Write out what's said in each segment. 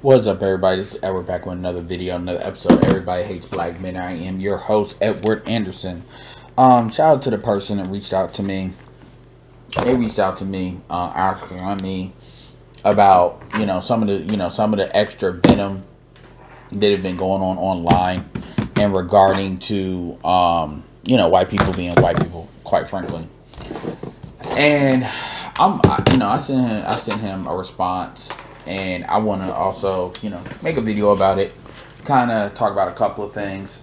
What's up, everybody? This is Edward back with another video, another episode. Everybody hates black men. I am your host, Edward Anderson. Shout out to the person that reached out to me. They reached out to me, asking me about some of the extra venom that have been going on online, and regarding to white people being white people, quite frankly. And I sent him a response, and I want to also make a video about it, kind of talk about a couple of things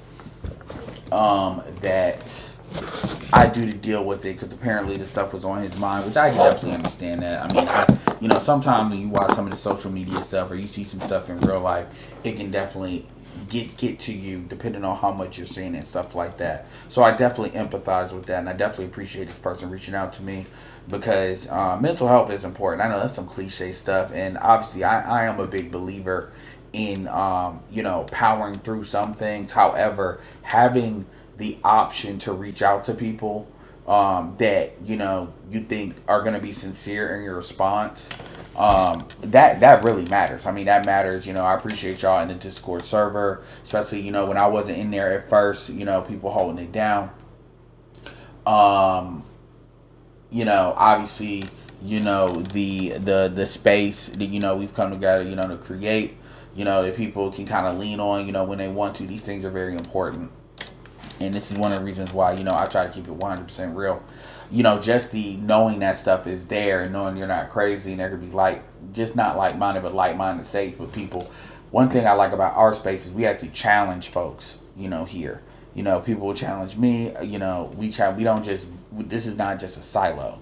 that I do to deal with it, because apparently the stuff was on his mind, which I can definitely understand that. I mean, sometimes when you watch some of the social media stuff or you see some stuff in real life, it can definitely get to you depending on how much you're seeing and stuff like that. So I definitely empathize with that, and I definitely appreciate this person reaching out to me, because mental health is important. I know that's some cliche stuff, and obviously I am a big believer in powering through some things. However, having the option to reach out to people that you think are going to be sincere in your response, that really matters. I mean, that matters. I appreciate y'all in the Discord server, especially when I wasn't in there at first, people holding it down. Obviously, the space that we've come together to create, that people can kind of lean on when they want to. These things are very important, and this is one of the reasons why I try to keep it 100% real. Just the knowing that stuff is there, and knowing you're not crazy, and there could be just not like-minded, but like-minded safe with people. One thing I like about our space is we actually challenge folks here. People will challenge me. We don't just, this is not just a silo.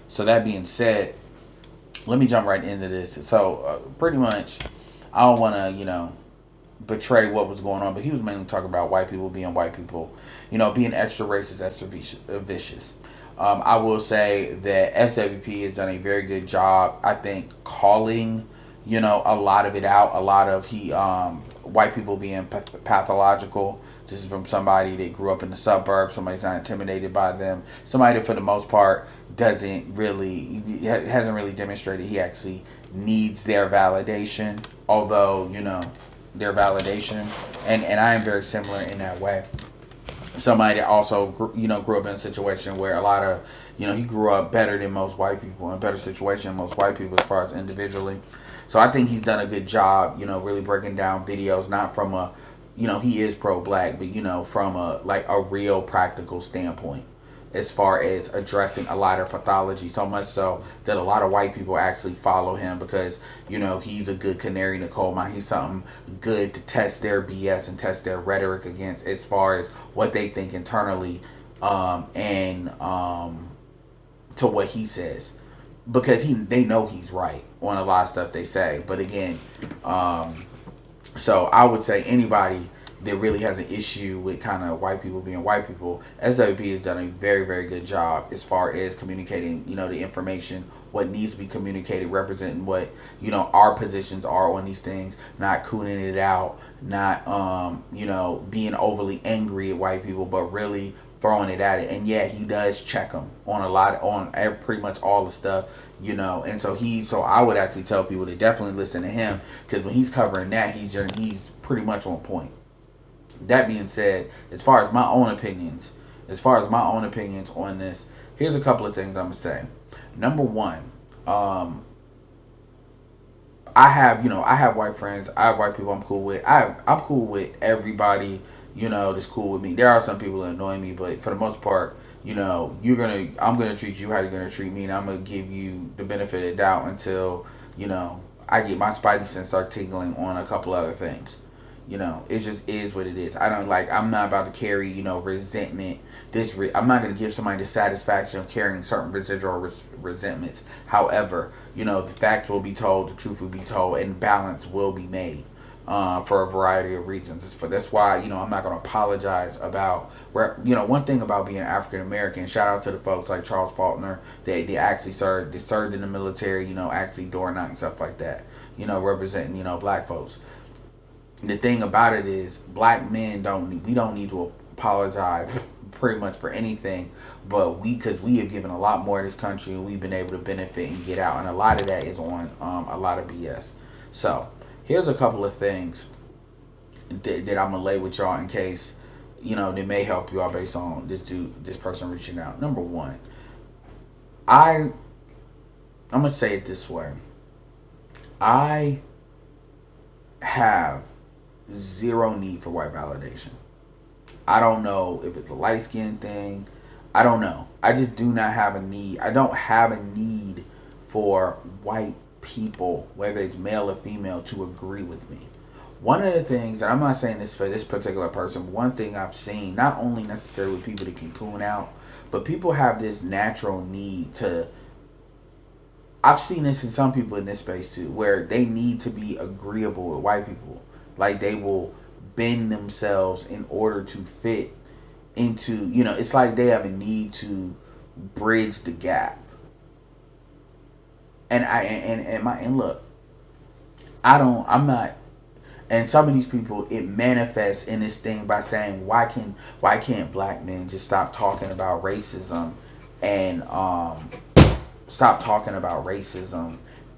So that being said, let me jump right into this. So pretty much, I don't want to betray what was going on, but he was mainly talking about white people being white people, being extra racist, extra vicious. I will say that SWP has done a very good job, I think, calling a lot of it out. A lot of white people being pathological. This is from somebody that grew up in the suburbs. Somebody's not intimidated by them. Somebody that, for the most part, hasn't really demonstrated he actually needs their validation. Although their validation, and I am very similar in that way. Somebody that also grew up in a situation where a lot of he grew up better than most white people, in a better situation than most white people as far as individually. So I think he's done a good job really breaking down videos, not from a he is pro-black, but from a real practical standpoint, as far as addressing a lot of pathology, so much so that a lot of white people actually follow him, because he's a good canary in the coal mine. He's something good to test their BS and test their rhetoric against, as far as what they think internally, and to what he says, because they know he's right on a lot of stuff they say. But again, so I would say anybody that really has an issue with kind of white people being white people, SWP has done a very, very good job as far as communicating, the information, what needs to be communicated, representing what, our positions are on these things, not cooning it out, not, being overly angry at white people, but really throwing it at it. And yeah, he does check them on pretty much all the stuff, and so I would actually tell people to definitely listen to him, because when he's covering that, he's pretty much on point. That being said, as far as my own opinions on this, here's a couple of things I'm gonna say. Number one, I have white friends. I have white people I'm cool with. I'm cool with everybody, that's cool with me. There are some people that annoy me, but for the most part, I'm gonna treat you how you're gonna treat me, and I'm gonna give you the benefit of the doubt until, I get my spidey sense start tingling on a couple other things. It just is what it is. I'm not about to carry, resentment. I'm not going to give somebody the satisfaction of carrying certain residual resentments. However, the facts will be told, the truth will be told, and balance will be made for a variety of reasons. That's why, I'm not going to apologize about one thing about being African American. Shout out to the folks like Charles Faulkner. They actually served in the military, actually door knocking, stuff like that, representing, black folks. The thing about it is, black men don't need to apologize pretty much for anything, but because we have given a lot more to this country, and we've been able to benefit and get out, and a lot of that is on a lot of BS. So Here's a couple of things that I'm gonna lay with y'all in case, they may help y'all based on this person reaching out. Number one, I'm gonna say it this way. I have zero need for white validation. I don't know if it's a light skin thing. I don't know. I just do not have a need. I don't have a need for white people, whether it's male or female, to agree with me. One of the things, and I'm not saying this for this particular person, but one thing I've seen, not only necessarily with people that can coon out, but people have this natural need to, I've seen this in some people in this space too, where they need to be agreeable with white people. Like they will bend themselves in order to fit into, it's like they have a need to bridge the gap. And look, I'm not, and some of these people, it manifests in this thing by saying, why can't black men just stop talking about racism and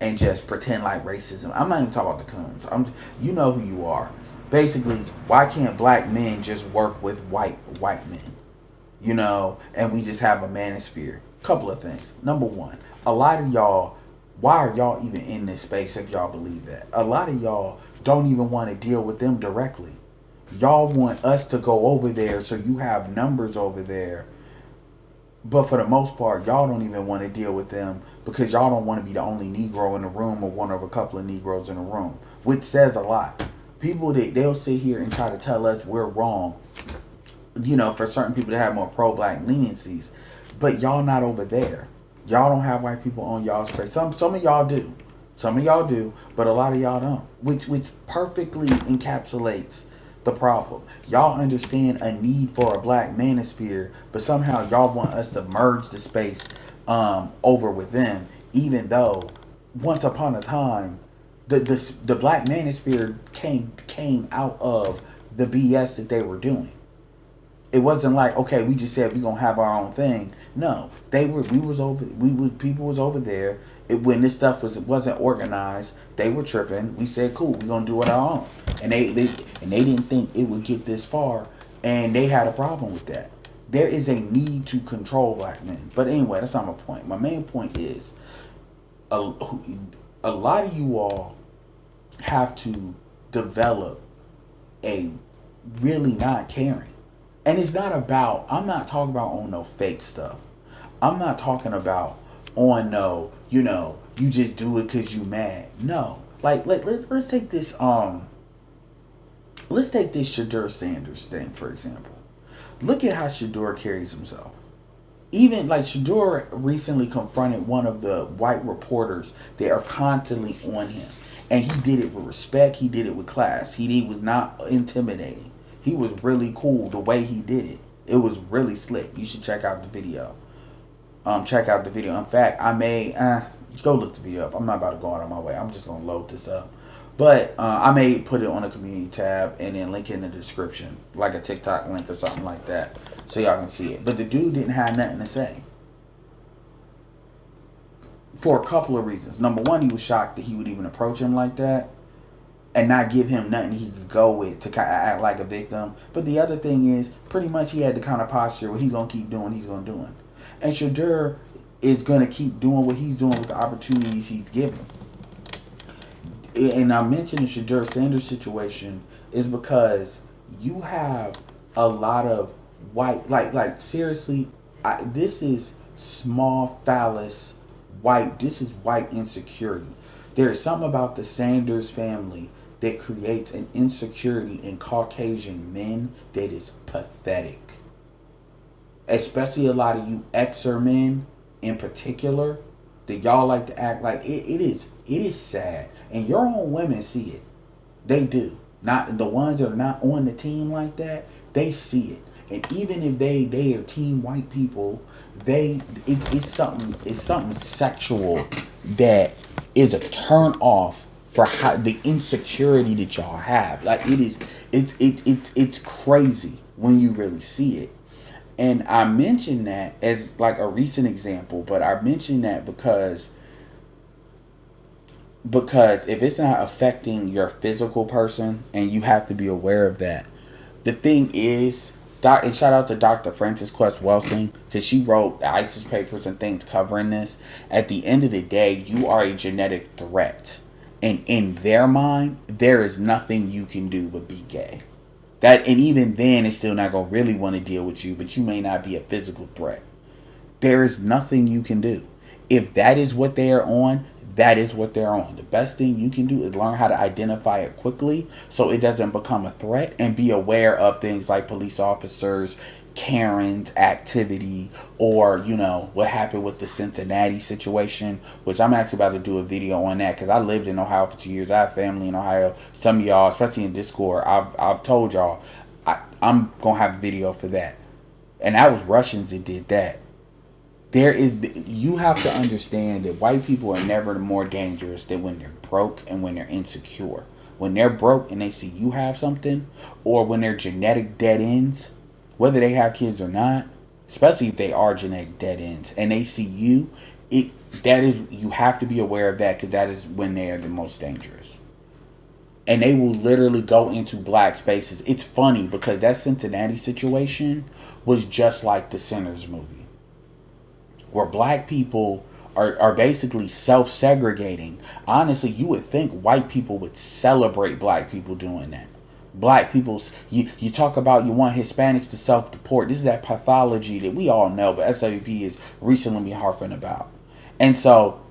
and just pretend like racism. I'm not even talking about the coons. You know who you are. Basically, why can't black men just work with white men? And we just have a manosphere. Couple of things. Number one, a lot of y'all, why are y'all even in this space if y'all believe that? A lot of y'all don't even want to deal with them directly. Y'all want us to go over there so you have numbers over there. But for the most part, y'all don't even want to deal with them because y'all don't want to be the only Negro in the room or one of a couple of Negroes in the room, which says a lot. People they'll sit here and try to tell us we're wrong, for certain people that have more pro-black leniencies, but y'all not over there. Y'all don't have white people on y'all space. Some of y'all do. Some of y'all do, but a lot of y'all don't, which perfectly encapsulates the problem. Y'all understand a need for a black manosphere, but somehow y'all want us to merge the space over with them, even though once upon a time the black manosphere came out of the BS that they were doing. It wasn't like, okay, we just said we're gonna have our own thing. No, people was over there. When this stuff wasn't organized, they were tripping. We said, cool, we're gonna do it our own. And they didn't think it would get this far, and they had a problem with that. There is a need to control black men. But anyway, that's not my point. My main point is a lot of you all have to develop a really not caring. And it's not about, I'm not talking about on no fake stuff. I'm not talking about on no, you just do it because you mad. No. Like, let's take this, Shedeur Sanders thing, for example. Look at how Shedeur carries himself. Even, like, Shedeur recently confronted one of the white reporters that are constantly on him. And he did it with respect. He did it with class. He was not intimidating. He was really cool the way he did it. It was really slick. You should check out the video. In fact, I may go look the video up. I'm not about to go out of my way. I'm just gonna load this up. But I may put it on the community tab and then link it in the description, like a TikTok link or something like that, so y'all can see it. But the dude didn't have nothing to say for a couple of reasons. Number one, he was shocked that he would even approach him like that and not give him nothing he could go with to kind of act like a victim. But the other thing is, pretty much he had the kind of posture where he's going to keep doing, he's going to do it. And Shedeur is going to keep doing what he's doing with the opportunities he's given. And I mentioned the Shedeur Sanders situation is because you have a lot of white, like seriously, this is small phallus white, this is white insecurity. There is something about the Sanders family that creates an insecurity in Caucasian men that is pathetic. Especially a lot of you Xer men in particular, that y'all like to act like it is sad. And your own women see it. They do. Not the ones that are not on the team like that, they see it. And even if they are team white people, it's something sexual that is a turn off for how the insecurity that y'all have. Like it's crazy when you really see it. And I mention that as like a recent example, but I mention that because Because if it's not affecting your physical person, and you have to be aware of that. The thing is, and shout out to Dr. Frances Quest Welsing, because she wrote ISIS papers and things covering this. At the end of the day, you are a genetic threat. And in their mind, there is nothing you can do but be gay. And even then, it's still not going to really want to deal with you, but you may not be a physical threat. There is nothing you can do. If that is what they are on, that is what they're on. The best thing you can do is learn how to identify it quickly so it doesn't become a threat, and be aware of things like police officers, Karen's activity, or, what happened with the Cincinnati situation, which I'm actually about to do a video on that, because I lived in Ohio for 2 years. I have family in Ohio. Some of y'all, especially in Discord, I've told y'all I'm going to have a video for that. And that was Russians that did that. You have to understand that white people are never more dangerous than when they're broke and when they're insecure. When they're broke and they see you have something, or when they're genetic dead ends, whether they have kids or not, especially if they are genetic dead ends, and they see you, you have to be aware of that, because that is when they are the most dangerous. And they will literally go into black spaces. It's funny because that Cincinnati situation was just like the Sinners movie, where black people are basically self-segregating. Honestly, you would think white people would celebrate black people doing that. Black people's, you talk about you want Hispanics to self-deport. This is that pathology that we all know, but SWP is recently been harping about. And so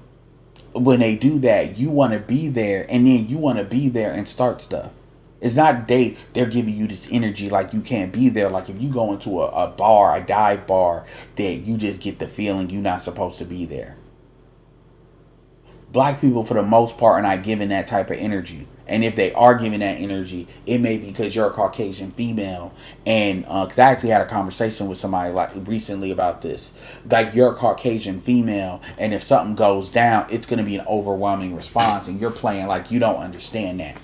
when they do that, you want to be there, and then you want to be there and start stuff. It's not they're giving you this energy like you can't be there. Like if you go into a bar, a dive bar, that you just get the feeling you're not supposed to be there. Black people, for the most part, are not giving that type of energy. And if they are giving that energy, it may be because you're a Caucasian female. And because I actually had a conversation with somebody like recently about this. Like, you're a Caucasian female, and if something goes down, it's going to be an overwhelming response. And you're playing like you don't understand that.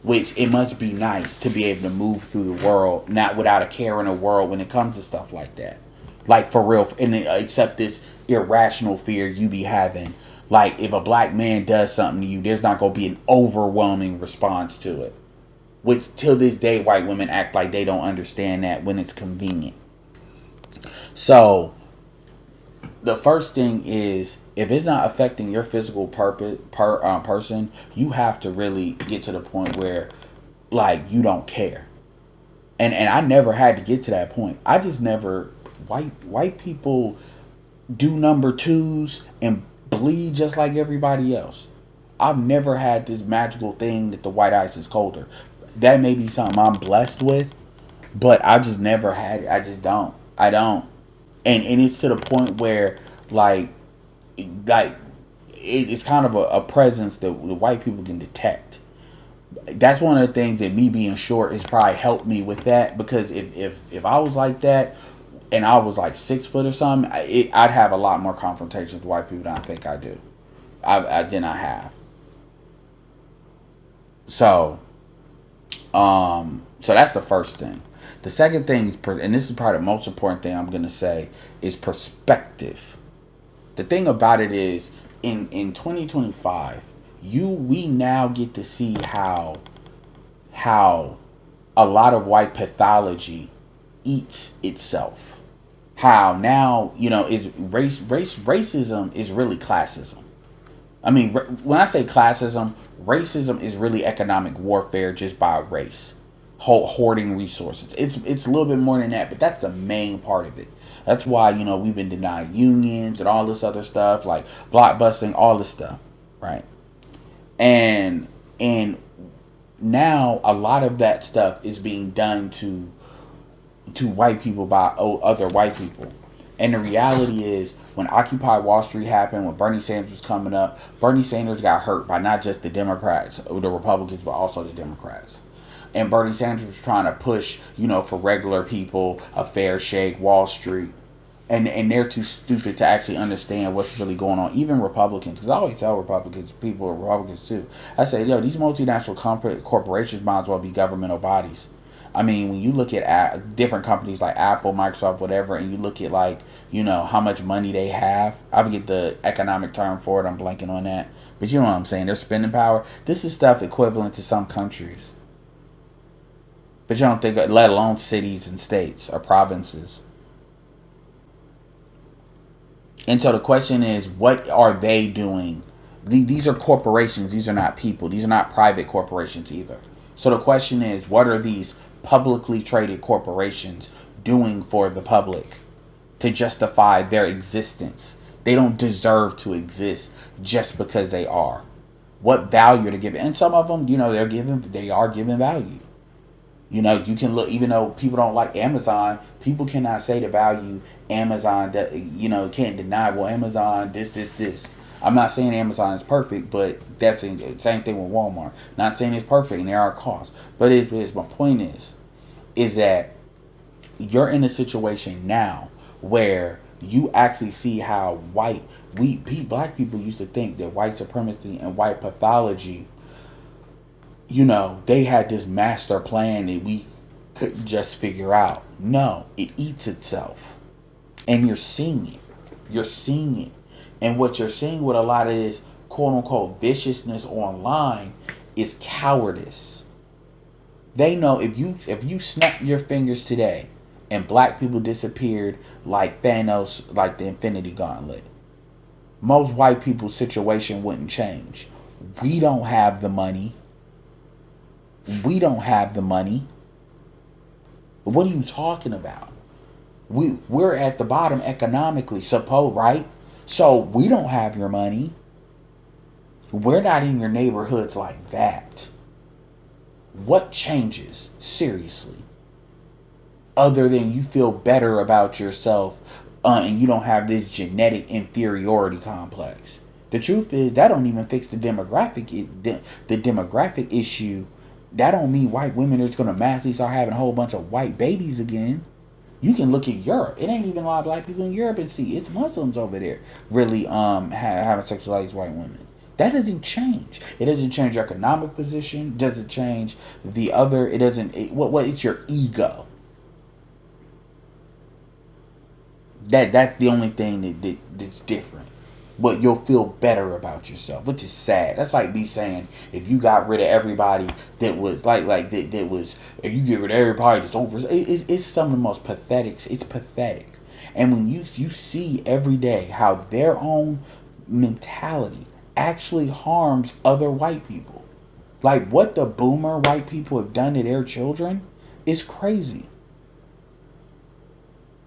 Which, it must be nice to be able to move through the world, not without a care in the world when it comes to stuff like that. Like, for real, and accept this irrational fear you be having. Like, if a black man does something to you, there's not going to be an overwhelming response to it. Which, till this day, white women act like they don't understand that when it's convenient. So, the first thing is, if it's not affecting your physical person, you have to really get to the point where, like, you don't care. And I never had to get to that point. I just never, white people do number twos and bleed just like everybody else. I've never had this magical thing that the white ice is colder. That may be something I'm blessed with, but I just never had it. I just don't. I don't. And it's to the point where, like it's kind of a presence that the white people can detect. That's one of the things that me being short has probably helped me with that, because if I was like that and I was like 6 foot or something, I'd have a lot more confrontations with white people than I think I do. Than I have. So that's the first thing. The second thing is, and this is probably the most important thing I'm going to say, is perspective. The thing about it is, in 2025, we now get to see how a lot of white pathology eats itself. How now, is racism is really classism. I mean, when I say classism, racism is really economic warfare just by race, hoarding resources. It's a little bit more than that, but that's the main part of it. That's why, we've been denied unions and all this other stuff, like blockbusting, all this stuff, right? And now a lot of that stuff is being done to white people by other white people. And the reality is, when Occupy Wall Street happened, when Bernie Sanders was coming up, Bernie Sanders got hurt by not just the Democrats or the Republicans, but also the Democrats. And Bernie Sanders was trying to push, for regular people, a fair shake, Wall Street. And they're too stupid to actually understand what's really going on. Even Republicans, because I always tell Republicans too. I say, these multinational corporations might as well be governmental bodies. I mean, when you look at different companies like Apple, Microsoft, whatever, and you look at like, how much money they have. I forget the economic term for it. I'm blanking on that. But you know what I'm saying. Their spending power. This is stuff equivalent to some countries. But you don't think, let alone cities and states or provinces. And so the question is, what are they doing? These are corporations. These are not people. These are not private corporations either. So the question is, what are these publicly traded corporations doing for the public to justify their existence? They don't deserve to exist just because they are. What value to give? And some of them, they are giving value. You can look, even though people don't like Amazon, people cannot say the value Amazon that, can't deny, well, Amazon, this. I'm not saying Amazon is perfect, but that's the same thing with Walmart. Not saying it's perfect, and there are costs. But my point is that you're in a situation now where you actually see how black people used to think that white supremacy and white pathology, they had this master plan that we couldn't just figure out. No, it eats itself. And you're seeing it. You're seeing it. And what you're seeing with a lot of this quote unquote viciousness online is cowardice. They know if you snap your fingers today and black people disappeared like Thanos, like the Infinity Gauntlet, most white people's situation wouldn't change. We don't have the money. We don't have the money. What are you talking about? We're at the bottom economically, right? So we don't have your money. We're not in your neighborhoods like that. What changes? Seriously. Other than you feel better about yourself and you don't have this genetic inferiority complex. The truth is that don't even fix the demographic issue. That don't mean white women are just going to massively start having a whole bunch of white babies again. You can look at Europe. It ain't even a lot of black people in Europe and see it's Muslims over there really having sex with all these white women. That doesn't change. It doesn't change your economic position. It doesn't change the other. It doesn't. It's your ego. That's the only thing that's different. But you'll feel better about yourself, which is sad. That's like me saying if you got rid of everybody that was if you get rid of everybody that's over, it's some of the most pathetic. It's pathetic. And when you see every day how their own mentality actually harms other white people, like what the boomer white people have done to their children is crazy.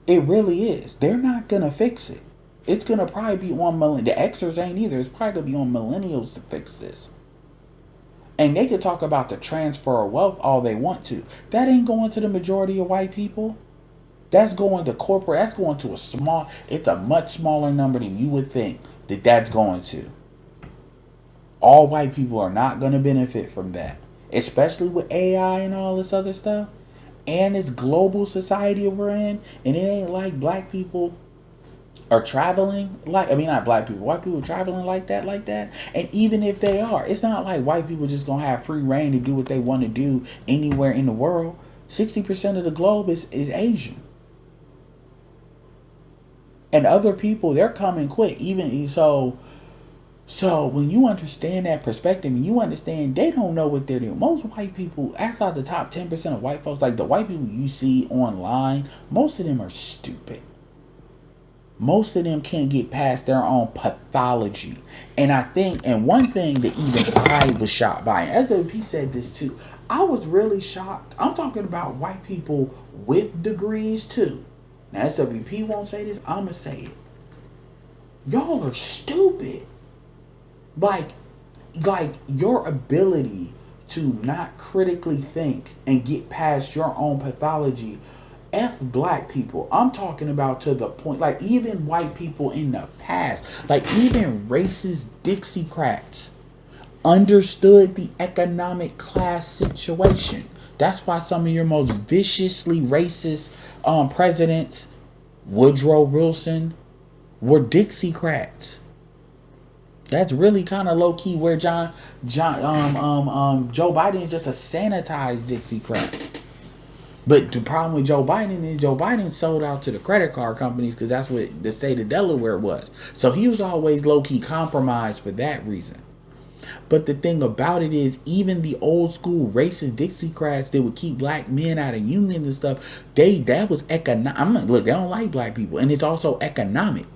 It really is. They're not gonna fix it. It's going to probably be on the Xers ain't either. It's probably going to be on millennials to fix this. And they could talk about the transfer of wealth all they want to. That ain't going to the majority of white people. That's going to corporate. That's going to it's a much smaller number than you would think that's going to. All white people are not going to benefit from that. Especially with AI and all this other stuff. And this global society we're in. And it ain't like black people are traveling not black people, white people traveling like that. And even if they are, it's not like white people just gonna have free reign to do what they want to do anywhere in the world. 60% of the globe is Asian. And other people, they're coming quick. Even so when you understand that perspective, and you understand they don't know what they're doing. Most white people, outside the top 10% of white folks, like the white people you see online, most of them are stupid. Most of them can't get past their own pathology. And I think, and one thing that even I was shocked by, and SWP said this too, I was really shocked. I'm talking about white people with degrees too. Now SWP won't say this, I'm going to say it. Y'all are stupid. Like your ability to not critically think and get past your own pathology. F black people. I'm talking about to the point, like even white people in the past, like even racist Dixiecrats understood the economic class situation. That's why some of your most viciously racist presidents, Woodrow Wilson, were Dixiecrats. That's really kind of low key where Joe Biden is just a sanitized Dixiecrat. But the problem with Joe Biden is Joe Biden sold out to the credit card companies because that's what the state of Delaware was. So he was always low-key compromised for that reason. But the thing about it is, even the old school racist Dixiecrats that would keep black men out of unions and stuff, that was economic. I'm like, look, they don't like black people, and it's also economic.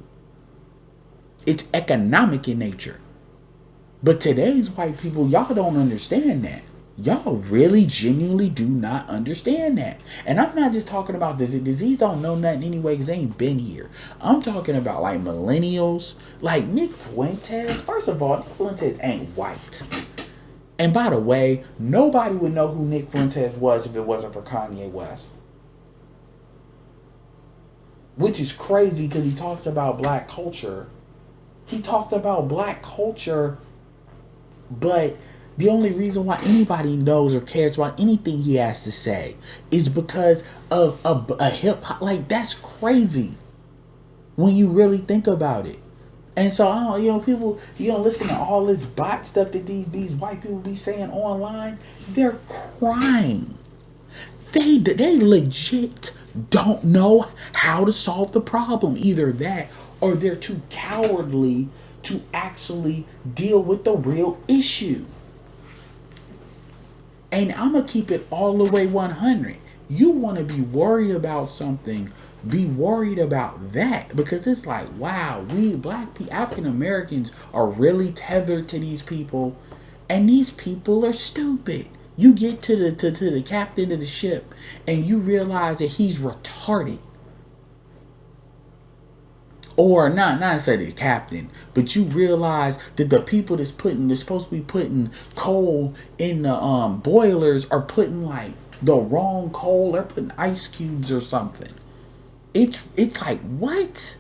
It's economic in nature. But today's white people, y'all don't understand that. Y'all really genuinely do not understand that. And I'm not just talking about disease don't know nothing anyway because they ain't been here. I'm talking about like millennials, like Nick Fuentes. First of all, Nick Fuentes ain't white. And by the way, nobody would know who Nick Fuentes was if it wasn't for Kanye West. Which is crazy because he talks about black culture. He talked about black culture, but the only reason why anybody knows or cares about anything he has to say is because of a hip hop. Like, that's crazy when you really think about it. And so, I don't, people, listen to all this bot stuff that these white people be saying online. They're crying. They legit don't know how to solve the problem. Either that or they're too cowardly to actually deal with the real issue. And I'm going to keep it all the way 100. You want to be worried about something, be worried about that. Because it's like, wow, we black people, African Americans are really tethered to these people. And these people are stupid. You get to the captain of the ship and you realize that he's retarded. Or not necessarily the captain, but you realize that the people that's supposed to be putting coal in the boilers are putting like the wrong coal. They're putting ice cubes or something. It's like, what?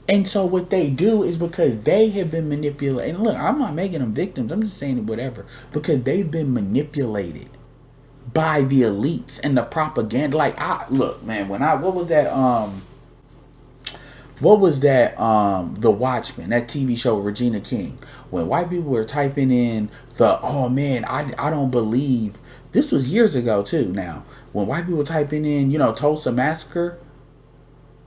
And so what they do is because they have been manipulated. And look, I'm not making them victims. I'm just saying whatever. Because they've been manipulated by the elites and the propaganda. Like, look, man, what was that The Watchmen, that TV show with Regina King, when white people were typing in I don't believe, this was years ago too now, when white people were typing in, Tulsa Massacre,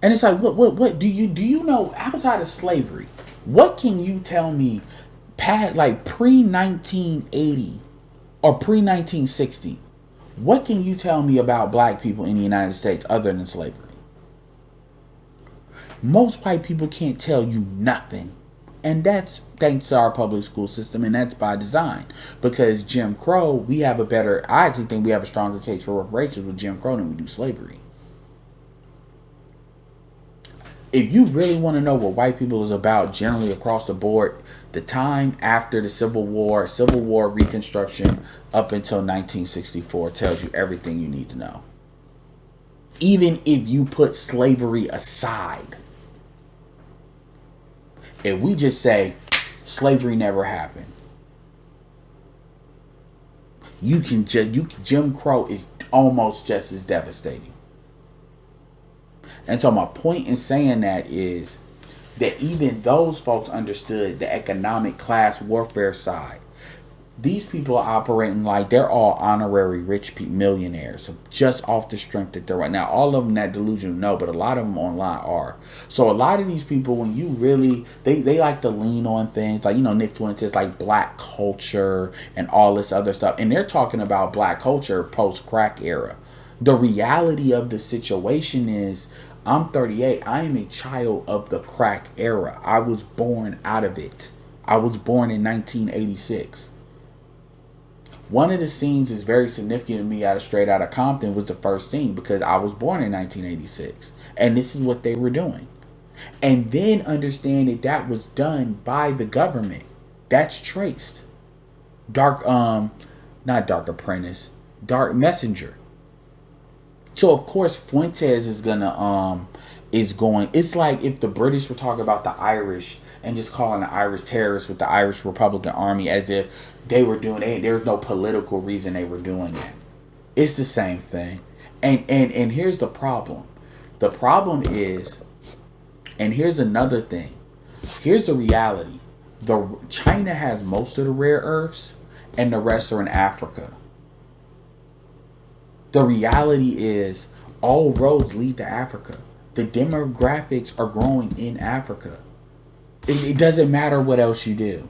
and it's like, what do you know outside of slavery, what can you tell me like pre-1980 or pre-1960, what can you tell me about black people in the United States other than slavery? Most white people can't tell you nothing. And that's thanks to our public school system, and that's by design. Because Jim Crow, I actually think we have a stronger case for reparations with Jim Crow than we do slavery. If you really want to know what white people is about generally across the board, the time after the Civil War Reconstruction up until 1964 tells you everything you need to know. Even if you put slavery aside. If we just say slavery never happened, Jim Crow is almost just as devastating. And so my point in saying that is that even those folks understood the economic class warfare side. These people are operating like they're all honorary rich millionaires just off the strength that they're right now. All of them that delusional, no, but a lot of them online are. So a lot of these people, when you really, they like to lean on things like, Nick Fuentes, like black culture and all this other stuff. And they're talking about black culture post-crack era. The reality of the situation is, I'm 38. I am a child of the crack era. I was born out of it. I was born in 1986. One of the scenes is very significant to me Straight Outta Compton was the first scene because I was born in 1986. And this is what they were doing. And then understand that was done by the government. That's traced. Not Dark Apprentice, Dark Messenger. So of course Fuentes is it's like if the British were talking about the Irish and just calling the Irish terrorists with the Irish Republican Army as if they were doing it. There was no political reason they were doing it. It's the same thing. And here's the problem. The problem is, and here's another thing. Here's the reality. China has most of the rare earths and the rest are in Africa. The reality is all roads lead to Africa. The demographics are growing in Africa. It doesn't matter what else you do,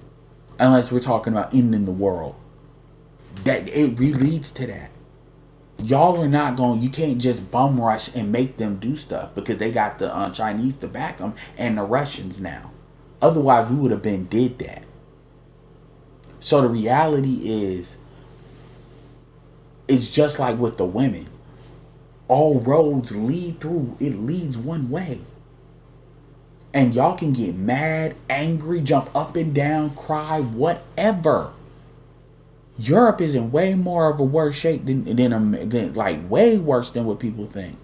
unless we're talking about ending the world. That it leads to that. Y'all are not going. You can't just bum rush and make them do stuff because they got the Chinese to back them and the Russians now. Otherwise, we would have been did that. So the reality is, it's just like with the women. All roads lead through. It leads one way. And y'all can get mad, angry, jump up and down, cry, whatever. Europe is in way more of a worse shape than like way worse than what people think.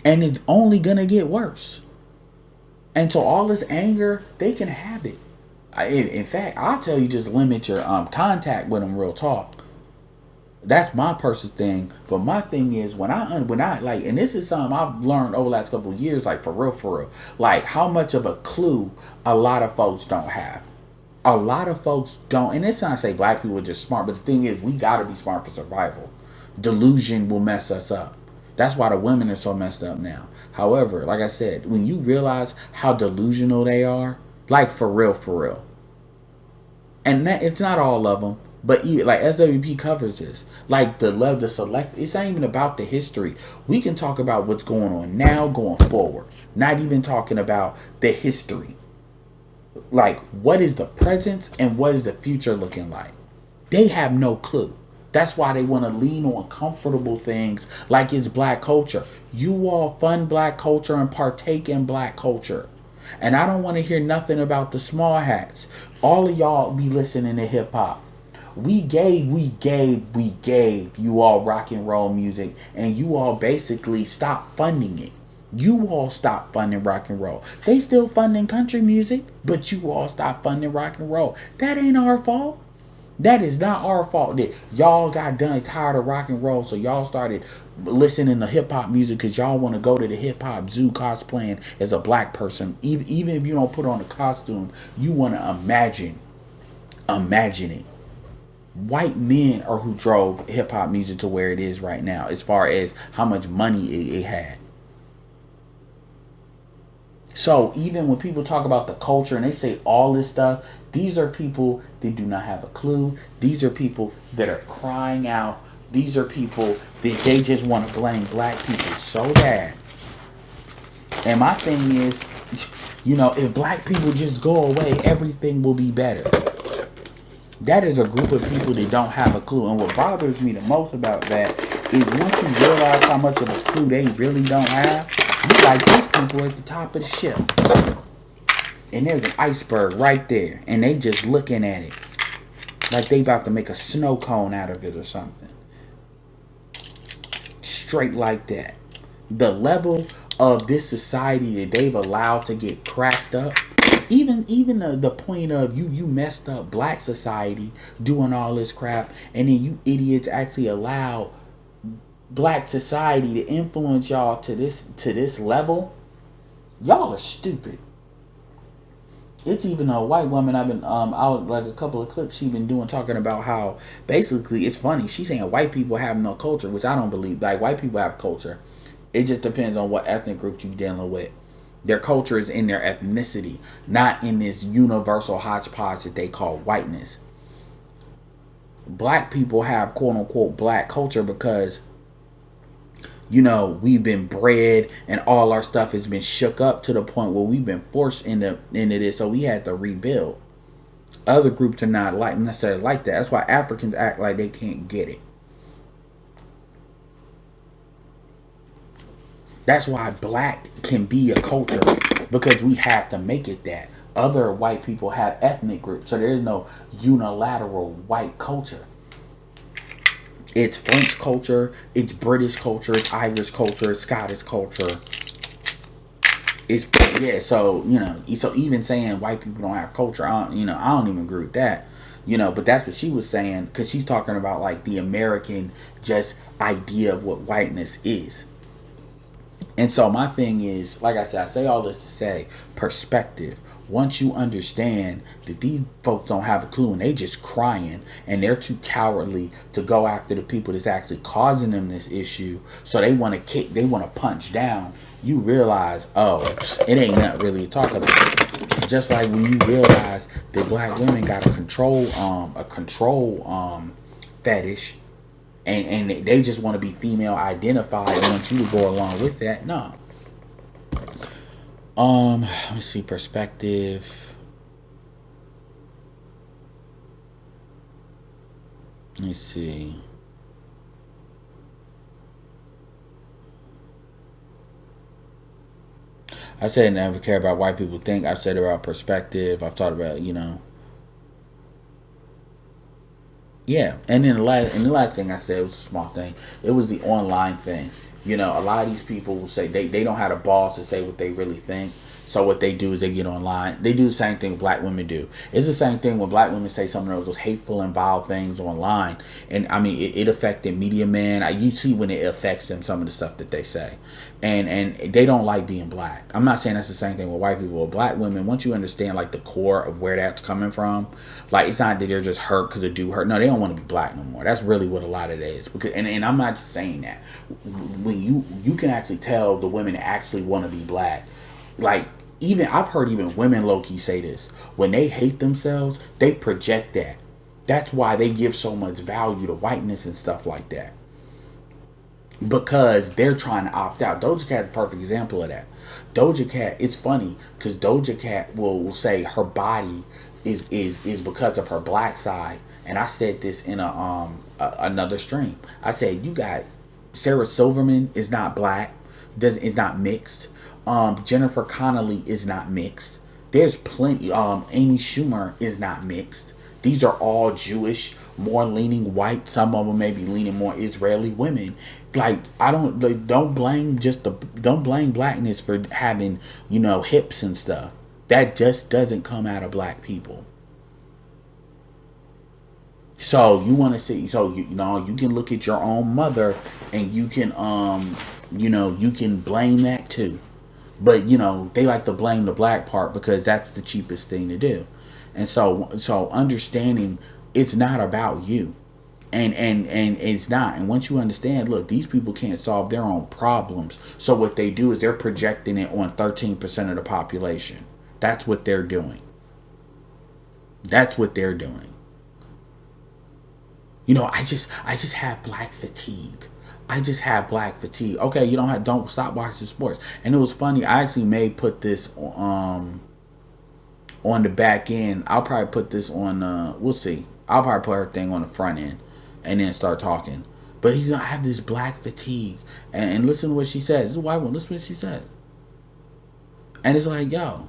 And it's only gonna get worse. And so all this anger, they can have it. In fact, I'll tell you, just limit your contact with them, real talk. That's my personal thing. But my thing is, when I like, and this is something I've learned over the last couple of years, like for real, like how much of a clue a lot of folks don't have. A lot of folks don't, and it's not to say black people are just smart, but the thing is, we gotta be smart for survival. Delusion will mess us up. That's why the women are so messed up now. However, like I said, when you realize how delusional they are, like for real, and that, it's not all of them, but even, like SWP covers this, like the select. It's not even about the history. We can talk about what's going on now, going forward. Not even talking about the history. Like, what is the present and what is the future looking like? They have no clue. That's why they want to lean on comfortable things like it's black culture. You all fund black culture and partake in black culture. And I don't want to hear nothing about the small hats. All of y'all be listening to hip hop. We gave you all rock and roll music, and you all basically stopped funding it. You all stopped funding rock and roll. They still funding country music, but you all stopped funding rock and roll. That ain't our fault. That is not our fault. That y'all got done tired of rock and roll, so y'all started listening to hip hop music because y'all want to go to the hip hop zoo cosplaying as a black person. Even if you don't put on a costume, you want to imagine it. White men are who drove hip hop music to where it is right now, as far as how much money it had. So even when people talk about the culture and they say all this stuff, these are people that do not have a clue. These are people that are crying out. These are people that they just want to blame black people so bad. And my thing is, if black people just go away, everything will be better. That is a group of people that don't have a clue. And what bothers me the most about that is once you realize how much of a clue they really don't have, you like these people at the top of the ship. And there's an iceberg right there. And they just looking at it. Like they about to make a snow cone out of it or something. Straight like that. The level of this society that they've allowed to get cracked up. Even the point of you messed up black society doing all this crap, and then you idiots actually allow black society to influence y'all to this level. Y'all are stupid. It's even a white woman I've been out like a couple of clips she's been doing talking about how basically it's funny. She's saying white people have no culture, which I don't believe. Like white people have culture. It just depends on what ethnic group you're dealing with. Their culture is in their ethnicity, not in this universal hodgepodge that they call whiteness. Black people have quote unquote black culture because, we've been bred and all our stuff has been shook up to the point where we've been forced into this, so we had to rebuild. Other groups are not necessarily like that. That's why Africans act like they can't get it. That's why black can be a culture, because we have to make it that. Other white people have ethnic groups, so there's no unilateral white culture. It's French culture, it's British culture, it's Irish culture, it's Scottish culture. So even saying white people don't have culture, I don't even agree with that. But that's what she was saying, because she's talking about like the American just idea of what whiteness is. And so my thing is, like I said, I say all this to say perspective. Once you understand that these folks don't have a clue and they just crying and they're too cowardly to go after the people that's actually causing them this issue, so they want to kick, they want to punch down, you realize, oh, it ain't nothing really to talk about. Just like when you realize that black women got a control fetish, and they just want to be female identified and want you to go along with that. No. Let me see, perspective. Let me see. I said never care about white people think. I've said about perspective. I've talked about, yeah. And then the last thing I said was a small thing. It was the online thing. A lot of these people will say they don't have the balls to say what they really think. So what they do is they get online. They do the same thing black women do. It's the same thing when black women say some of those hateful and vile things online. And I mean, it affected media men. You see when it affects them, some of the stuff that they say. And they don't like being black. I'm not saying that's the same thing with white people. But black women, once you understand like the core of where that's coming from, like it's not that they're just hurt because it do hurt. No, they don't want to be black no more. That's really what a lot of it is. Because and I'm not just saying that. When you can actually tell the women that actually want to be black. Like, even I've heard even women low-key say this. When they hate themselves, they project that. That's why they give so much value to whiteness and stuff like that. Because they're trying to opt out. Doja Cat's a perfect example of that. Doja Cat, it's funny because Doja Cat will say her body is because of her black side. And I said this in another stream. I said, you got Sarah Silverman is not black, is not mixed. Jennifer Connelly is not mixed. There's plenty. Amy Schumer is not mixed. These are all Jewish, more leaning white. Some of them may be leaning more Israeli women. Like, don't blame blackness for having, hips and stuff. That just doesn't come out of black people. So you want to see, so you can look at your own mother and you can you can blame that too. But they like to blame the black part because that's the cheapest thing to do. And so understanding it's not about you. And it's not. And once you understand, look, these people can't solve their own problems. So what they do is they're projecting it on 13% of the population. That's what they're doing. That's what they're doing. I just have black fatigue. I just have black fatigue. Okay, don't stop watching sports. And it was funny. I actually may put this on the back end. I'll probably put this on. We'll see. I'll probably put her thing on the front end, and then start talking. But I have this black fatigue, and listen to what she says. This is a white one. Listen to what she said. And it's like, yo.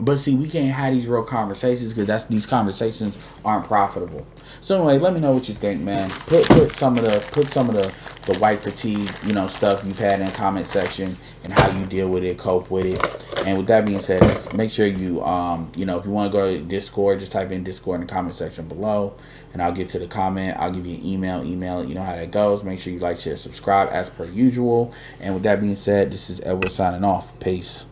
But see, we can't have these real conversations because these conversations aren't profitable. So anyway, let me know what you think, man. Put some of the white fatigue, stuff you've had in the comment section and how you deal with it, cope with it. And with that being said, just make sure you if you want to go to Discord, just type in Discord in the comment section below, and I'll get to the comment. I'll give you an email. You know how that goes. Make sure you like, share, subscribe as per usual. And with that being said, this is Edward signing off. Peace.